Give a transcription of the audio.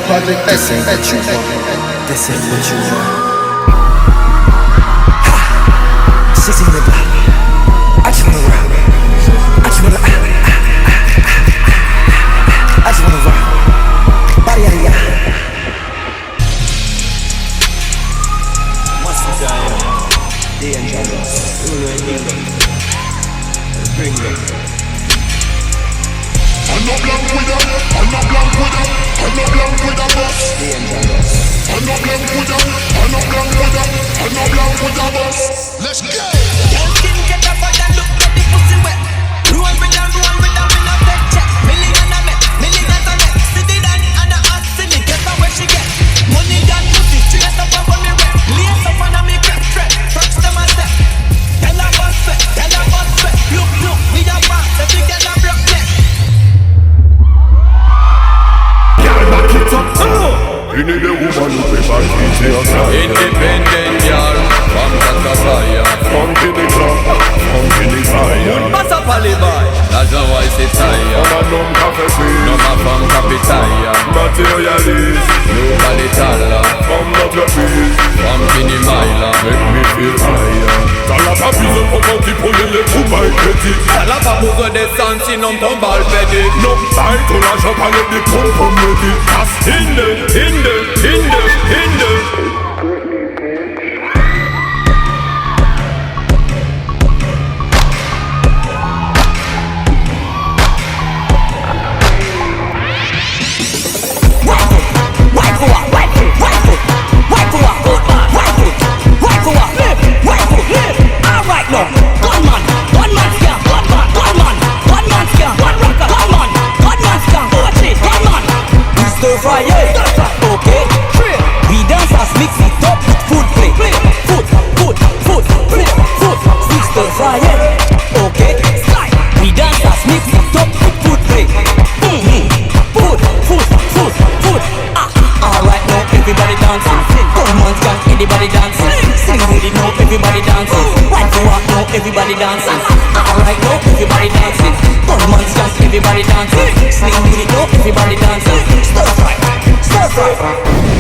Project, this ain't what you want. This ain't what you want. Ha! 16 in the block. I just wanna rock. I just wanna I just wanna rock. Body yada yada. Muscle down. Dangerous. Bring them. I'm not blank with them, I'm not blank with them, I'm not blank with them, boss. I'm not blank with them, I'm not blank with them, I'm not blank with them, boss. Let's go! Y'all skin get up and look at the pussy wet. Roll with them in a fake check. Millions a make. See the dan and the ass in the get where she get. Money and pussy, straight up on me rep. Lace up on me crep. Touch them a step. Tell her boss sweat. Look, we a boss, if you get a block neck. Back it up, you need a woman who be back it up. Independent girl, from Kakapaya, from the club, from the fire. Pass up a boy, that's how I say tire. I'm a numb cafe, no ma from Capitaya. materialist, Nobody taller, from not your feet, from Kinimila. make me feel higher. T'as la papille pour quand tu prenais les coups by petit. T'as la pas besoin de sentir non ton bal pédé. No time to la champagne des pompes pour me dire. As hinder. Everybody dancing. Alright, no, everybody dancing. Gunman's just everybody dancing. Sling with it, no, everybody dancing. Stir fry.